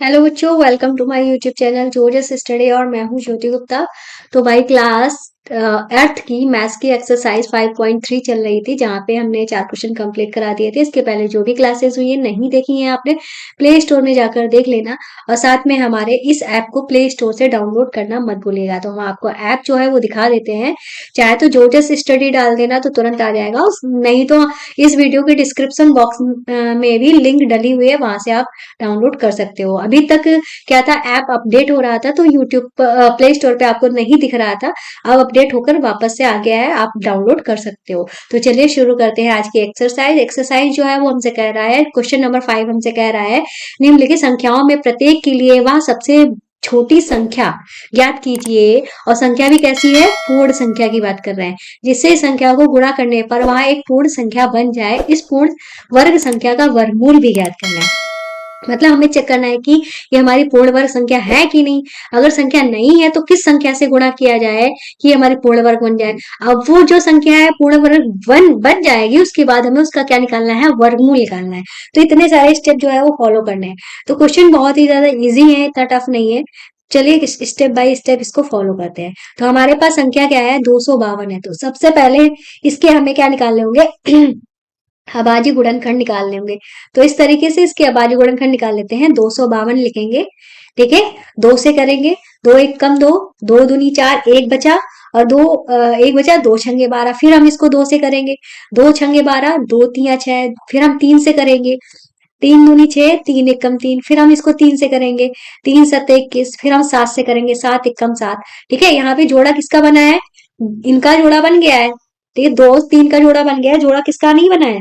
Hello बच्चों, welcome to my YouTube channel जोजस study और मैं हूं ज्योति गुप्ता। तो भाई क्लास 8th की मैथ्स की एक्सरसाइज 5.3 चल रही थी, जहां पे हमने 4 क्वेश्चन कंप्लीट करा दिए थे। इसके पहले जो भी क्लासेस हुई है नहीं देखी है आपने, प्ले स्टोर में जाकर देख लेना। और साथ में हमारे इस ऐप को प्ले स्टोर से डाउनलोड करना मत भूलिएगा। तो हम आपको ऐप जो है वो दिखा देते हैं, चाहे तो जोजस स्टडी डाल देना तो तुरंत आ जाएगा, नहीं तो इस वीडियो के डिस्क्रिप्शन बॉक्स में भी लिंक डली हुई है, वहां से आप डाउनलोड कर सकते हो। अभी तक क्या था, ऐप अपडेट हो रहा था तो यूट्यूब प्ले स्टोर पे आपको नहीं दिख रहा था, अब अपडेट होकर वापस से आ गया है, आप डाउनलोड कर सकते हो। तो चलिए शुरू करते हैं आज की एक्सरसाइज। एक्सरसाइज जो है वो हमसे कह रहा है, क्वेश्चन नंबर 5 हमसे कह रहा है, निम्नलिखित संख्याओं में प्रत्येक के लिए वह सबसे छोटी संख्या ज्ञात कीजिए। और संख्या भी कैसी है, पूर्ण संख्या की बात कर रहे हैं, जिससे संख्या को गुणा करने पर वह एक पूर्ण संख्या बन जाए। इस पूर्ण वर्ग संख्या का वर्गमूल भी ज्ञात करना है। मतलब हमें चेक करना है कि ये हमारी पूर्ण वर्ग संख्या है कि नहीं। अगर संख्या नहीं है तो किस संख्या से गुणा किया जाए कि हमारी पूर्ण वर्ग बन जाए। अब वो जो संख्या है पूर्ण वर्ग बन जाएगी, उसके बाद हमें उसका क्या निकालना है, वर्गमूल निकालना है। तो इतने सारे स्टेप जो है वो फॉलो करने हैं। तो क्वेश्चन बहुत ही ज्यादा इजी है, इतना टफ नहीं है। चलिए स्टेप बाय स्टेप इसको फॉलो करते हैं। तो हमारे पास संख्या क्या है, 252 है। तो सबसे पहले इसके हमें क्या निकालने होंगे, अभाज्य गुणनखंड निकालने होंगे। तो इस तरीके से इसके अभाज्य गुणनखंड निकाल लेते हैं। 252 लिखेंगे, ठीक है। 2 से करेंगे, 2 एक कम 2, 2 दूनी 4, एक बचा। और एक बचा, 2 छंगे 12। फिर हम इसको 2 से करेंगे, 2 छंगे 12, 2 तिया 6। फिर हम 3 से करेंगे, 3 दूनी 6, 3 एक कम 3। फिर हम इसको 3 से करेंगे, 3 सत 21। फिर हम 7 से करेंगे, 7 एक कम 7। ठीक है, यहाँ पे जोड़ा किसका बना है, इनका जोड़ा बन गया है। ठीक है, 2 3 का जोड़ा बन गया है, जोड़ा किसका नहीं बना है,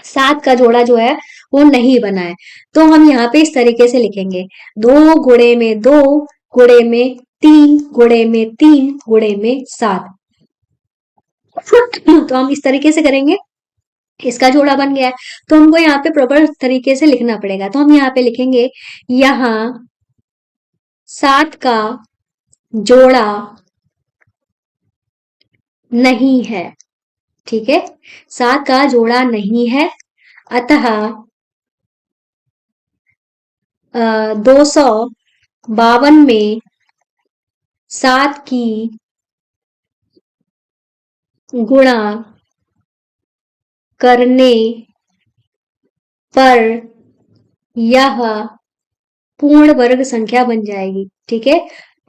7 का जोड़ा जो है वो नहीं बना है। तो हम यहाँ पे इस तरीके से लिखेंगे, 2 गुणे में 2 गुणे में 3 गुणे में 3 गुणे में 7। तो हम इस तरीके से करेंगे, इसका जोड़ा बन गया है। तो हमको यहाँ पे प्रॉपर तरीके से लिखना पड़ेगा। तो हम यहाँ पे लिखेंगे, यहाँ 7 का जोड़ा नहीं है। ठीक है, 7 का जोड़ा नहीं है, अतः 252 में 7 की गुणा करने पर यह पूर्ण वर्ग संख्या बन जाएगी। ठीक है,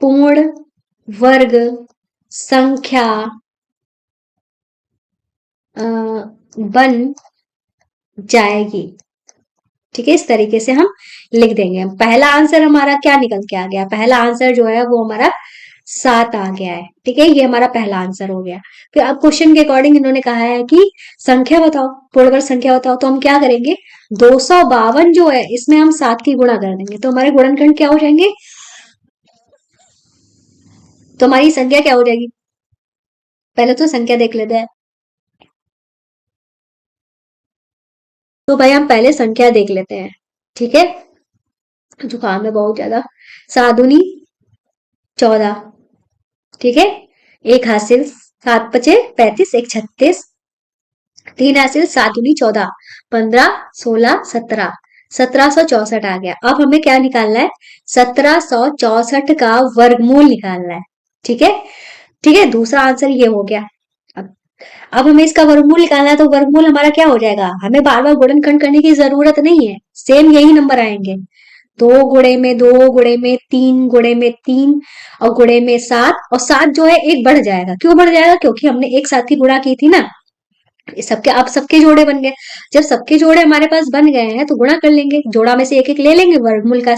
पूर्ण वर्ग संख्या बन जाएगी। ठीक है, इस तरीके से हम लिख देंगे। पहला आंसर हमारा क्या निकल के आ गया, पहला आंसर जो है वो हमारा 7 आ गया है। ठीक है, ये हमारा पहला आंसर हो गया। फिर अब क्वेश्चन के अकॉर्डिंग इन्होंने कहा है कि संख्या बताओ, पूर्ण वर्ग संख्या बताओ। तो हम क्या करेंगे, 252 जो है इसमें हम 7 की गुणा कर देंगे, तो हमारे गुणनखंड क्या हो जाएंगे, तो हमारी संख्या क्या हो जाएगी, पहले तो संख्या देख लेते हैं। तो भाई हम पहले संख्या देख लेते हैं। ठीक है, जुकाम है बहुत ज्यादा। 7 दूनी 14, ठीक है, एक हासिल, 7 पचे 35, एक 36, 3 हासिल, 7 दूनी 14, 15 16 17, 1764 आ गया। अब हमें क्या निकालना है, 1764 का वर्गमूल निकालना है। ठीक है, ठीक है, दूसरा आंसर ये हो गया। अब अब हमें इसका वर्गमूल निकालना है, तो वर्गमूल हमारा क्या हो जाएगा, हमें बार बार गुणनखंड करने की जरूरत नहीं है, सेम यही नंबर आएंगे। 2 गुणे में 2 गुणे में 3 गुणे में 3 और गुणे में 7। और 7 जो है एक बढ़ जाएगा, क्यों बढ़ जाएगा, क्योंकि हमने एक साथ की गुणा की थी ना। सबके अब सबके जोड़े बन गए, जब सबके जोड़े हमारे पास बन गए हैं तो गुणा कर लेंगे, जोड़ा में से एक एक ले लेंगे, वर्गमूल का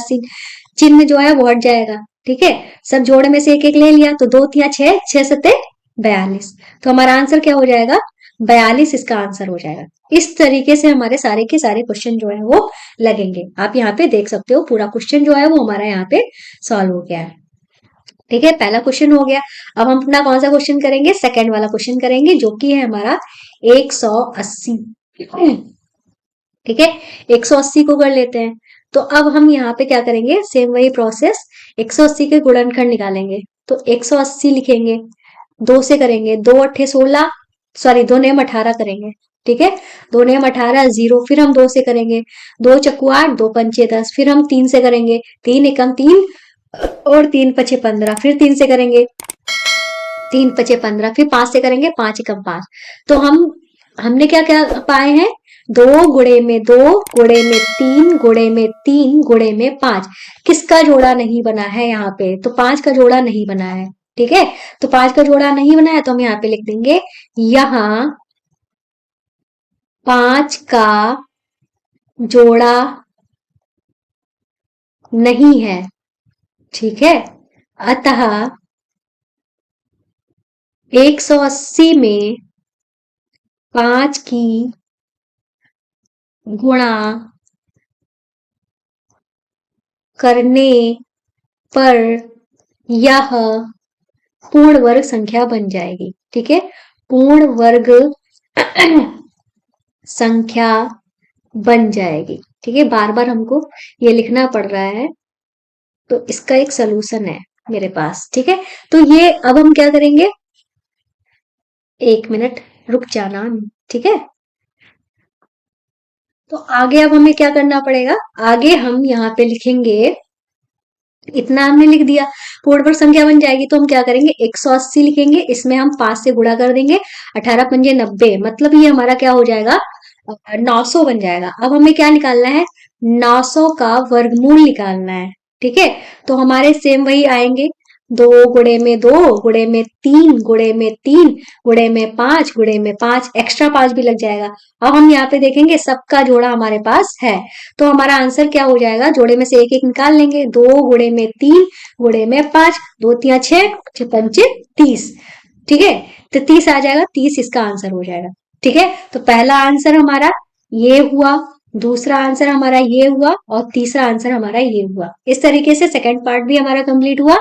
चिन्ह जो है वो हट जाएगा। ठीक है, सब जोड़े में से एक एक ले लिया, तो 2 तिया 6, 6 सत्ते 42। तो हमारा आंसर क्या हो जाएगा, 42 इसका आंसर हो जाएगा। इस तरीके से हमारे सारे के सारे क्वेश्चन जो है वो लगेंगे। आप यहाँ पे देख सकते हो पूरा क्वेश्चन जो है वो हमारा यहाँ पे सॉल्व हो गया है। ठीक है, पहला क्वेश्चन हो गया। अब हम अपना कौन सा क्वेश्चन करेंगे, सेकंड वाला क्वेश्चन करेंगे, जो कि है हमारा 180। ठीक है, 180 को कर लेते हैं। तो अब हम यहाँ पे क्या करेंगे, सेम वही प्रोसेस, 180 के गुणनखंड निकालेंगे। तो 180 लिखेंगे, 2 से करेंगे, 2 अट्ठे 16, सॉरी 2 नेम 18 करेंगे। ठीक है, 2 ने 18 0, फिर हम 2 से करेंगे, 2 चक्कू 8, 2 पंचे 10, फिर हम 3 से करेंगे, 3 एकम 3 और 3 पचे 15, फिर 3 से करेंगे, 3 पचे 15, फिर 5 से करेंगे, 5 एकम 5। तो हमने क्या क्या पाए हैं, 2 गुणे में 2 गुणे में 3 गुणे में 3 गुणे में 5। किसका जोड़ा नहीं बना है यहाँ पे, तो 5 का जोड़ा नहीं बना है। ठीक है, तो 5 का जोड़ा नहीं बना है तो हम यहाँ पे लिख देंगे, यहाँ 5 का जोड़ा नहीं है। ठीक है, अतः 180 में 5 की गुणा करने पर यह पूर्ण वर्ग संख्या बन जाएगी। ठीक है, पूर्ण वर्ग संख्या बन जाएगी। ठीक है, बार बार हमको ये लिखना पड़ रहा है, तो इसका एक सोल्यूशन है मेरे पास। ठीक है, तो ये अब हम क्या करेंगे, 1 मिनट रुक जाना। ठीक है, तो आगे अब हमें क्या करना पड़ेगा, आगे हम यहाँ पे लिखेंगे, इतना हमने लिख दिया, पूर्ण वर्ग संख्या बन जाएगी, तो हम क्या करेंगे, 180 लिखेंगे, इसमें हम 5 से गुणा कर देंगे, 18 पंजे 90, मतलब ये हमारा क्या हो जाएगा, 900 बन जाएगा। अब हमें क्या निकालना है, 900 का वर्गमूल निकालना है। ठीक है, तो हमारे सेम वही आएंगे, 2 गुणे में 2 गुणे में 3 गुणे में 3 गुणे में 5 गुणे में 5, एक्स्ट्रा 5 भी लग जाएगा। अब हम यहाँ पे देखेंगे सबका जोड़ा हमारे पास है, तो हमारा आंसर क्या हो जाएगा, जोड़े में से एक एक निकाल लेंगे, 2 गुणे में 3 गुणे में 5, 2 तिया 6, 6 पंचे 30। ठीक है, तो 30 आ जाएगा, 30 इसका आंसर हो जाएगा। ठीक है, तो पहला आंसर हमारा ये हुआ, दूसरा आंसर हमारा ये हुआ और तीसरा आंसर हमारा ये हुआ। इस तरीके से सेकंड पार्ट भी हमारा कंप्लीट हुआ।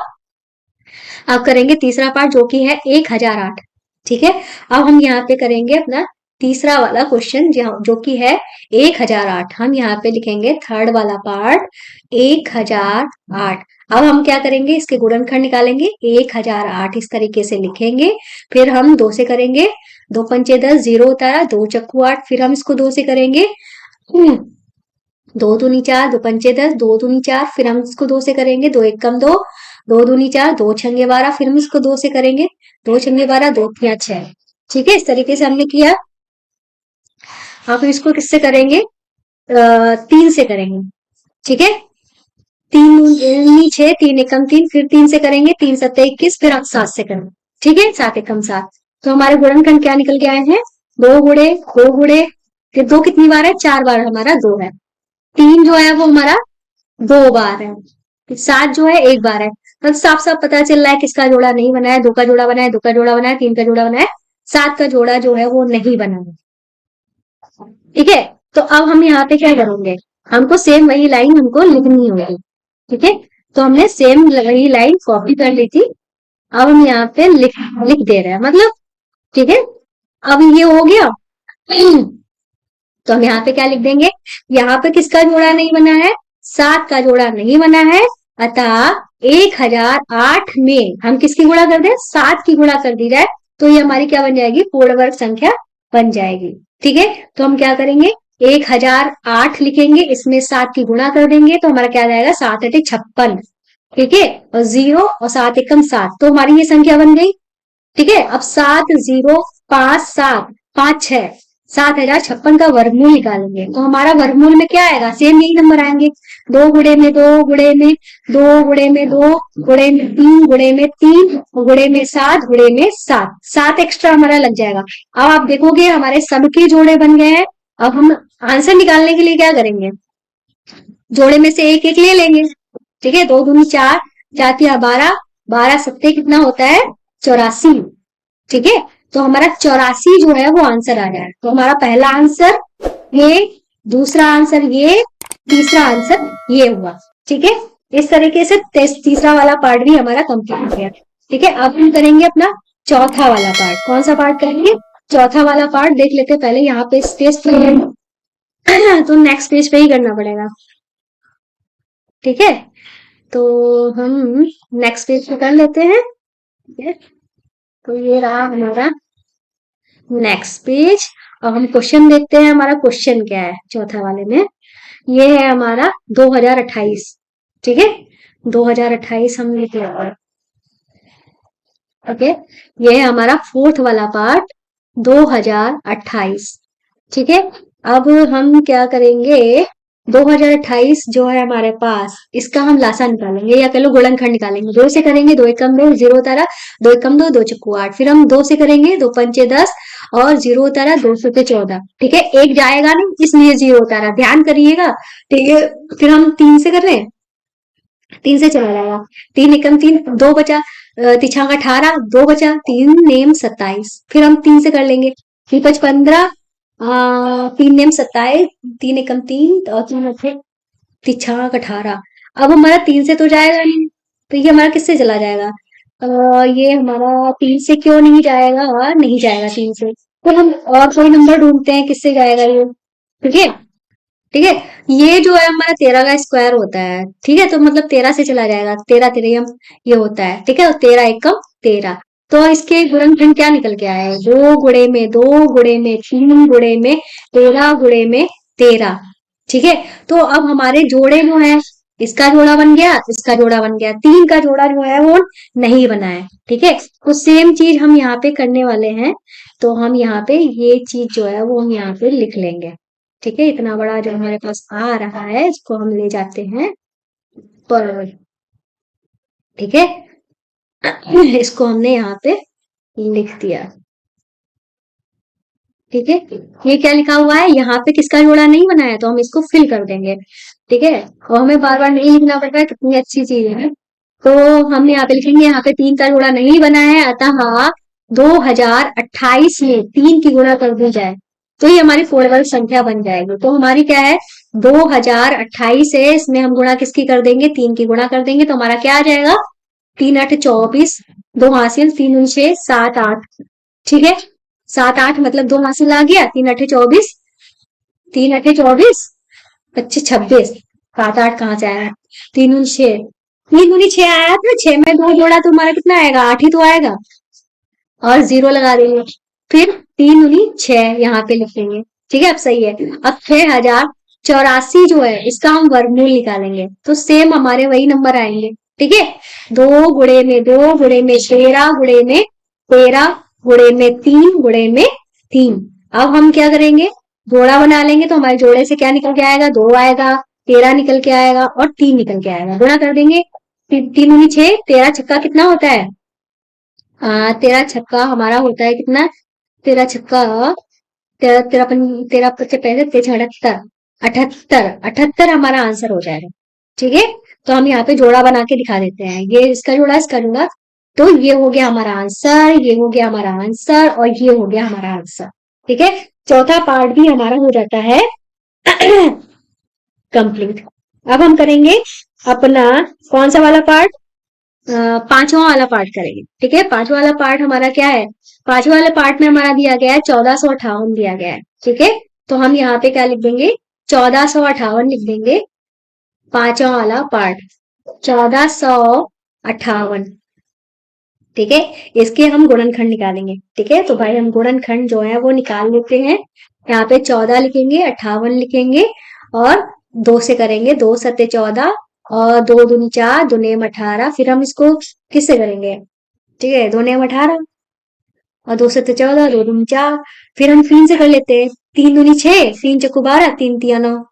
अब करेंगे तीसरा पार्ट जो कि है 1008। ठीक है, अब हम यहाँ पे करेंगे अपना तीसरा वाला क्वेश्चन जो कि है 1008। हम यहाँ पे लिखेंगे थर्ड वाला पार्ट 1008। अब हम क्या करेंगे, इसके गुणनखंड निकालेंगे, 1008 इस तरीके से लिखेंगे, फिर हम 2 से करेंगे, 2 पंचे 10, 0 उतारा, 2 चक्कू 8, फिर हम इसको 2 से करेंगे, 2 दूनी 4, 2 पंचे 10, 2 दूनी 4, फिर हम इसको 2 से करेंगे, 2 एकम 2, 2 दूनी 4, 2 छंगे 12, फिर हम इसको 2 से करेंगे, 2 छंगे 12, 2 तिया 6। ठीक है, इस तरीके से हमने किया। अब इसको किससे करेंगे, 3 से करेंगे। ठीक है, 3 दूनी 6, 3 एकम 3, फिर 3 से करेंगे, 3 सत्ते 21, फिर हम 7 से करेंगे। ठीक है, 7 एकम 7, तो हमारे गुणनखंड क्या निकल के आए हैं, 2 गुणे 2 गुणे, फिर 2 कितनी बार है, 4 बार हमारा 2 है, 3 जो है वो हमारा 2 बार है, 7 जो है 1 बार है। तो साफ साफ पता चल रहा है किसका जोड़ा नहीं बना है, 2 का जोड़ा बना है, 2 का जोड़ा बना है, 3 का जोड़ा बना है, 7 का जोड़ा जो है वो नहीं बना है। ठीक है, तो अब हम यहाँ पे क्या करेंगे, हमको सेम वही लाइन हमको लिखनी होगी। ठीक है, तो हमने सेम वही लाइन कॉपी कर ली थी, अब हम यहाँ पे लिख लिख दे रहे हैं, मतलब ठीक है, अब ये हो गया। तो हम यहाँ पे क्या लिख देंगे, यहाँ पे किसका जोड़ा नहीं बना है, 7 का जोड़ा नहीं बना है, अतः 1008 में हम किसकी गुणा कर दें, 7 की गुणा कर दी जाए, तो ये हमारी क्या बन जाएगी, पूर्ण वर्ग संख्या बन जाएगी। ठीक है, तो हम क्या करेंगे, 1008 लिखेंगे, इसमें 7 की गुणा कर देंगे, तो हमारा क्या आ जाएगा, 7 8 56। ठीक है, और 0 और 7 एकम 7, तो हमारी ये संख्या बन गई। ठीक है, अब 7 0 5 7 5 6, 7056 का वर्गमूल निकालेंगे, तो हमारा वर्गमूल में क्या आएगा, सेम यही नंबर आएंगे, 2 गुणे में 2 गुणे में 2 गुणे में 2 गुणे में 3 गुणे में 3 गुणे में 7 गुणे में 7, 7 एक्स्ट्रा हमारा लग जाएगा। अब आप देखोगे हमारे सबके जोड़े बन गए हैं। अब हम आंसर निकालने के लिए क्या करेंगे, जोड़े में से एक एक ले लेंगे। ठीक है, 2 दूनी 4, 4 तिया 12, 12 सत्ते कितना होता है, 84। ठीक है, तो हमारा 84 जो है वो आंसर आ जाए, तो हमारा पहला आंसर ये, दूसरा आंसर ये, तीसरा आंसर ये हुआ। ठीक है, इस तरीके से तीसरा वाला पार्ट भी हमारा कंप्लीट हो गया। ठीक है, अब हम करेंगे अपना चौथा वाला पार्ट। कौन सा पार्ट करेंगे, चौथा वाला पार्ट देख लेते पहले, यहाँ पे स्पेस तो नेक्स्ट पेज पे ही करना पड़ेगा। ठीक है, तो हम नेक्स्ट पेज पे कर लेते हैं। ठीक है, तो ये रहा हमारा नेक्स्ट पेज। अब हम क्वेश्चन देखते हैं, हमारा क्वेश्चन क्या है चौथा वाले में। ये है हमारा 2028। ठीक है, 2028 हम लिख लेते हैं। ओके, ये है हमारा फोर्थ वाला पार्ट, 2028। ठीक है, अब हम क्या करेंगे, 2028 जो है हमारे पास, इसका हम लासा निकालेंगे या कह लो गुणनखंड निकालेंगे। दो से करेंगे, दो एकम दो, जीरो उतारा, दो एकम दो, दो चक्कू आठ। फिर हम दो से करेंगे, दो पंचे 10 और जीरो उतारा, दो सौ 14। ठीक है, एक जाएगा नहीं इसलिए जीरो उतारा, ध्यान करिएगा। ठीक है, फिर हम तीन से कर रहे हैं, तीन से चला जाएगा, तीन एकम तीन, दो बचा, तिछाक 18, दो बचा, तीन नेम 27। फिर हम तीन से कर लेंगे, तीन पच 15, तीन नेम 27, तीन एकम तीन और तीन अठे तिछाक 18। अब हमारा तीन से तो जाएगा नहीं, तो ये हमारा किससे चला जाएगा, ये हमारा तीन से क्यों नहीं जाएगा, नहीं जाएगा तीन से, तो हम और कोई नंबर ढूंढते हैं किससे जाएगा ये। ठीक है, ठीक है, ये जो है हमारा 13 का स्क्वायर होता है। ठीक है, तो मतलब 13 से चला जाएगा, 13 तेरहम ये होता है। ठीक है, और 13 एकम 13। तो इसके गुणनखंड क्या निकल के आया है, दो गुणे में, दो गुणे में, तीन गुणे में, 13 गुणे में 13। ठीक है, तो अब हमारे जोड़े जो है, इसका जोड़ा बन गया, इसका जोड़ा बन गया, तीन का जोड़ा जो है वो नहीं बना है। ठीक है, तो सेम चीज हम यहाँ पे करने वाले हैं। तो हम यहाँ पे ये चीज जो है वो हम यहाँ पे लिख लेंगे। ठीक है, इतना बड़ा जो हमारे पास आ रहा है इसको हम ले जाते हैं पर। ठीक है, इसको हमने यहाँ पे लिख दिया। ठीक है, ये क्या लिखा हुआ है, यहाँ पे किसका जोड़ा नहीं बना है तो हम इसको फिल कर देंगे। ठीक है, और हमें बार बार नहीं लिखना पड़ रहा है, कितनी अच्छी चीज है। तो हम यहाँ पे लिखेंगे, यहाँ पे तीन का जोड़ा नहीं बना है, अतः 2028 में तीन की गुणा कर दी जाए तो ये हमारी फोल्डेबल संख्या बन जाएगी। तो हमारी क्या है, 2028 है, इसमें हम गुणा किसकी कर देंगे, तीन की गुणा कर देंगे, तो हमारा क्या आ जाएगा, तीन अठ 24, दो हासिल, तीन उनछे सात आठ। ठीक है, सात आठ मतलब दो हासिल आ गया, तीन अठे 24, तीन अठे 24, पच्चीस 26, सात आठ कहाँ से आया, तीन उन छह, तीन दूनी छह आया था, छह में दो जोड़ा तो हमारा कितना आएगा, आठ ही तो आएगा, और जीरो लगा देंगे। फिर तीन दूनी छह यहाँ पे लिख देंगे। ठीक है, अब सही है। अब 6084 जो है इसका हम वर्गमूल निकालेंगे, तो सेम हमारे वही नंबर आएंगे। ठीक है, दो गुणे में, दो गुणे में 13 गुणे में 13 गुणे में तीन गुणे में तीन। अब हम क्या करेंगे, जोड़ा बना लेंगे, तो हमारे जोड़े से क्या निकल के आएगा, दो आएगा, 13 निकल के आएगा और तीन निकल के आएगा, गुणा कर देंगे। तीन दूनी छह, 13 छक्का कितना होता है, 13 छक्का हमारा होता है कितना, 13 छक्का, तेरह तेरह तेरह पच्चीस पैंसठ, तेरह 78, 78, 78 हमारा आंसर हो जाएगा। ठीक है, तो हम यहाँ पे जोड़ा बना के दिखा देते हैं, ये इसका जोड़ा, इसका जोड़ा, तो ये हो गया हमारा आंसर, ये हो गया हमारा आंसर और ये हो गया हमारा आंसर। ठीक है, चौथा पार्ट भी हमारा हो जाता है कंप्लीट। अब हम करेंगे अपना कौन सा वाला पार्ट, पांचवा वाला पार्ट करेंगे। ठीक है, पांचवा वाला पार्ट हमारा क्या है, पांचवा वाले पार्ट में हमारा दिया गया है 1458 दिया गया है। ठीक है, तो हम यहाँ पे क्या लिख देंगे, 1458 लिख देंगे, पांचवा वाला पार्ट 1458। ठीक है, इसके हम गुणनखंड निकालेंगे। ठीक है, तो भाई हम गुणनखंड जो है वो निकाल लेते हैं। यहाँ पे 14 लिखेंगे, 58 लिखेंगे और दो से करेंगे, दो सत्ते 14 और दो दूनी 4, दो नेम 18। फिर हम इसको किससे करेंगे, ठीक है, दो नेम 18 और दो सत्ते 14, दो दूनी 4। फिर हम तीन से कर लेते हैं, तीन दूनी 6, तीन चक्कू 12, तीन तिया 9।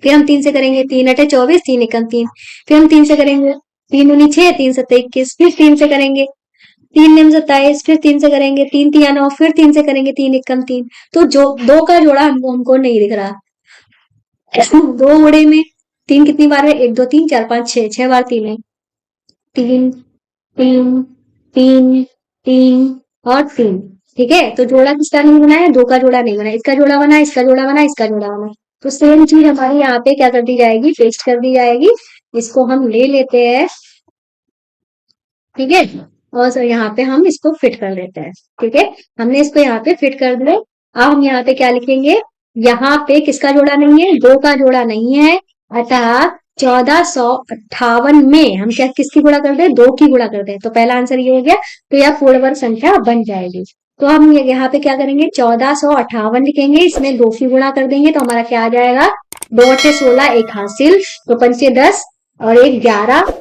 फिर हम तीन से करेंगे, तीन अठे 24, तीन एकम 3। फिर हम तीन से करेंगे, तीन दूनी 6, तीन सत्ते 21। फिर तीन से करेंगे, तीन निम 27। फिर तीन से करेंगे, तीन तिया 9। फिर तीन से करेंगे, तीन एकम 3। तो जो दो का जोड़ा हमको नहीं दिख रहा, दो गुणे में तीन कितनी बार है, एक दो तीन चार पांच छह, छह बार तीन है, तीन तीन तीन तीन और तीन। ठीक है, तो जोड़ा किसका नहीं बना है, दो का जोड़ा नहीं बना, इसका जोड़ा बना, इसका जोड़ा बना, इसका जोड़ा बना। तो सेम चीज हमारी यहाँ पे क्या कर दी जाएगी, पेस्ट कर दी जाएगी। इसको हम ले लेते हैं। ठीक है, और सर यहाँ पे हम इसको फिट कर देते हैं। ठीक है, हमने इसको यहाँ पे फिट कर दिया। अब हम यहाँ पे क्या लिखेंगे, यहाँ पे किसका जोड़ा नहीं है, दो का जोड़ा नहीं है, अतः 1458 में हम क्या किसकी गुणा कर दे, दो की गुणा कर दे, तो पहला आंसर ये हो गया। तो यह पूर्ण वर्ग संख्या बन जाएगी। तो हम यहाँ पे क्या करेंगे, 1458 लिखेंगे, इसमें 2 की गुणा कर देंगे तो हमारा क्या आ जाएगा, 2 8 16, एक हासिल, तो 5 10 और एक 11,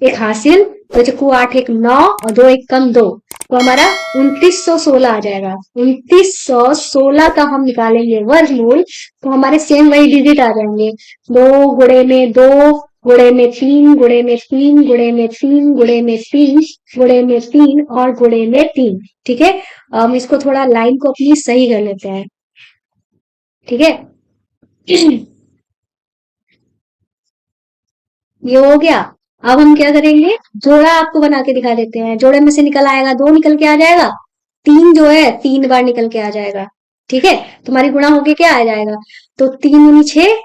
एक हासिल, तो चक्कू 8 एक 9 और 2 एक कम 2, तो हमारा 2916 आ जाएगा। 2916 का हम निकालेंगे वर्गमूल, तो हमारे सेम वही डिजिट आ जाएंगे, 2 गुणे में 2 गुणे में 3 गुणे में 3 गुणे में 3 गुणे में 3 गुणे में 3 और गुणे में 3। ठीक है, हम इसको थोड़ा लाइन को अपनी सही कर लेते हैं। ठीक है, ये हो गया। अब हम क्या करेंगे, जोड़ा आपको बना के दिखा देते हैं। जोड़े में से निकल आएगा, 2 निकल के आ जाएगा, 3 जो है 3 बार निकल के आ जाएगा। ठीक है, तुम्हारी गुणा होके क्या आ जाएगा, तो 3 दूनी 6,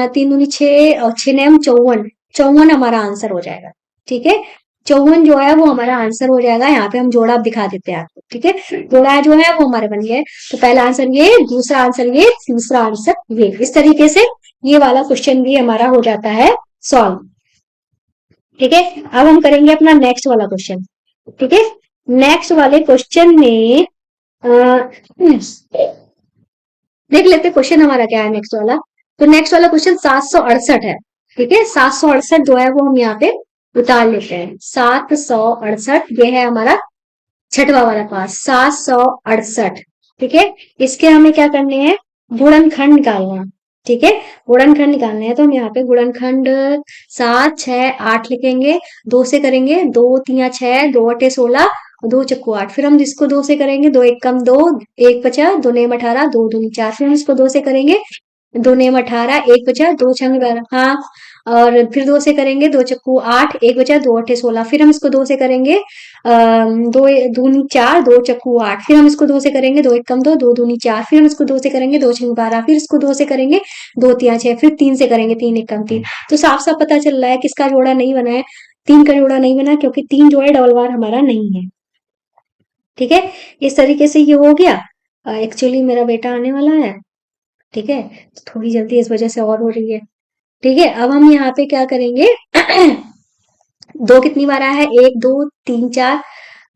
3 दूनी 6 और 6 नेम 54, 54 हमारा आंसर हो जाएगा। ठीक है, 54 जो है वो हमारा आंसर हो जाएगा। यहाँ पे हम जोड़ा अब दिखा देते हैं आपको। ठीक है, जोड़ा जो है वो हमारे बन गया है। तो पहला आंसर ये, दूसरा आंसर ये, तीसरा आंसर ये। इस तरीके से ये वाला क्वेश्चन भी हमारा हो जाता है सॉल्व। ठीक है, अब हम करेंगे अपना नेक्स्ट वाला क्वेश्चन। ठीक है, नेक्स्ट वाले क्वेश्चन में देख लेते क्वेश्चन हमारा क्या है नेक्स्ट वाला। तो नेक्स्ट वाला क्वेश्चन 768 है। ठीक है, 768 जो है वो हम यहाँ पे उतार लेते हैं। 768 ये है हमारा छठवा वाला पास, 768। ठीक है, इसके हमें क्या करने हैं, गुणनखंड निकालना। ठीक है, गुणनखंड निकालने हैं तो हम यहाँ पे गुणनखंड 7 6 8 लिखेंगे, 2 से करेंगे, 2 3 6, 2 8 16, 2 चक्कू 8, फिर हम इसको 2 से करेंगे, 2 1 कम 2, 1 बचा, 2 नेम 18, 2 दूनी 4, फिर हम इसको 2 से करेंगे, 2 नेम 18, 1 बचा, 2 छंग 12, हाँ, और फिर 2 से करेंगे, 2 चक्कू 8, 1 बचा, 2 8 16, फिर हम इसको 2 से करेंगे, 2 दूनी 4, 2 चक्कू 8, फिर हम इसको 2 से करेंगे, 2 1 कम 2, 2 दूनी 4, फिर हम इसको 2 से करेंगे, 2 छंग 12, फिर इसको 2 से करेंगे, 2 3 6, फिर 3 से करेंगे, 3 1 कम 3। तो साफ साफ पता चल रहा है किसका जोड़ा नहीं बना है, 3 का जोड़ा नहीं बना, क्योंकि 3 जो है डबल बार हमारा नहीं है। ठीक है, इस तरीके से ये हो गया। एक्चुअली मेरा बेटा आने वाला है। ठीक है, तो थोड़ी जल्दी इस वजह से और हो रही है। ठीक है, अब हम यहाँ पे क्या करेंगे, 2 कितनी बार आया है, 1 2 3 4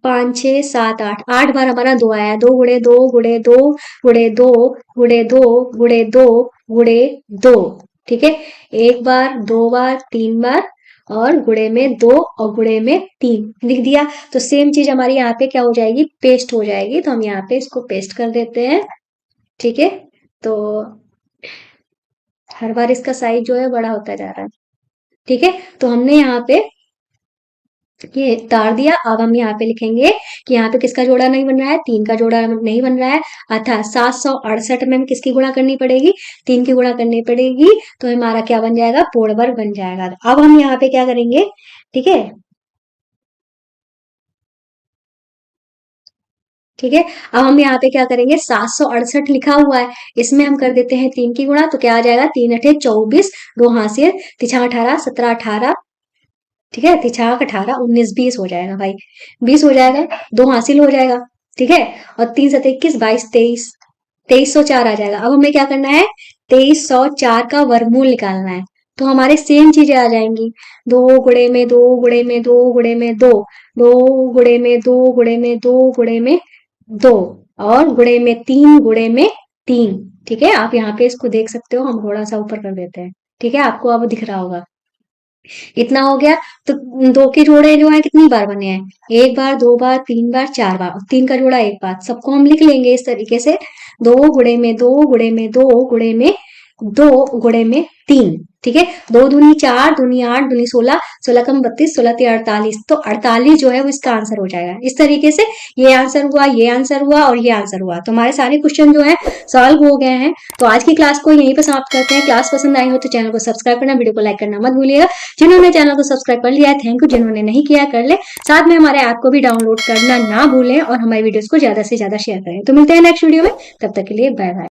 5 6 7 8, 8 बार हमारा 2 आया है। 2 गुणे 2 गुणे 2 गुणे 2 गुणे 2 गुणे 2 गुणे 2। ठीक है, 1 बार 2 बार 3 बार और गुणे में 2 और गुणे में 3 लिख दिया। तो सेम चीज हमारी यहाँ पे क्या हो जाएगी, पेस्ट हो जाएगी। तो हम यहाँ पे इसको पेस्ट कर देते हैं। ठीक है, तो हर बार इसका साइज जो है बड़ा होता जा रहा है। ठीक है, तो हमने यहाँ पे ये तार दिया। अब हम यहाँ पे लिखेंगे कि यहाँ पे किसका जोड़ा नहीं बन रहा है, 3 का जोड़ा नहीं बन रहा है, अर्थात 768 में हमें किसकी गुणा करनी पड़ेगी, 3 की गुणा करनी पड़ेगी। तो हमारा क्या बन जाएगा, पूर्ण वर्ग बन जाएगा। अब हम यहाँ पे क्या करेंगे, ठीक है, ठीक है, अब हम यहाँ पे क्या करेंगे, 768 लिखा हुआ है, इसमें हम कर देते हैं 3 की गुणा, तो क्या आ जाएगा, 3 अठे 24, 2 हासिल, तिछा 18, 17 18, ठीक है, तिछाक 18 19 20 हो जाएगा भाई, 20 हो जाएगा, 2 हासिल हो जाएगा। ठीक है, और 3 7 21 22 23, 2304 आ जाएगा। अब हमें क्या करना है, 2304 का वर्गमूल निकालना है। तो हमारे सेम चीजें आ जाएंगी, 2 गुणे में 2 गुणे में 2 गुणे में 2, 2 गुणे में 2 गुणे में 2 गुणे में 2 और गुणे में 3 गुणे में 3। ठीक है, आप यहाँ पे इसको देख सकते हो, हम थोड़ा सा ऊपर कर देते हैं। ठीक है, आपको अब दिख रहा होगा, इतना हो गया। तो 2 के जोड़े जो है कितनी बार बने हैं, 1 बार 2 बार 3 बार 4 बार, और 3 का जोड़ा 1 बार। सबको हम लिख लेंगे इस तरीके से, 2 गुणे में 2 गुणे में 2 गुणे में 2 गुणे में 3। ठीक है, 2 दूनी 4, दूनी 8, दूनी 16, 16 कम 32, 16 ते 48, तो 48 जो है वो इसका आंसर हो जाएगा। इस तरीके से ये आंसर हुआ, ये आंसर हुआ और ये आंसर हुआ। तो हमारे सारे क्वेश्चन जो है सॉल्व हो गए हैं। तो आज की क्लास को यहीं पर समाप्त करते हैं। क्लास पसंद आई हो तो चैनल को सब्सक्राइब करना, वीडियो को लाइक करना मत भूलिएगा। जिन्होंने चैनल को सब्सक्राइब कर लिया है थैंक यू, जिन्होंने नहीं किया कर ले। साथ में हमारे ऐप को भी डाउनलोड करना ना भूलें और हमारी वीडियोस को ज्यादा से ज्यादा शेयर करें। तो मिलते हैं नेक्स्ट वीडियो में, तब तक के लिए बाय बाय।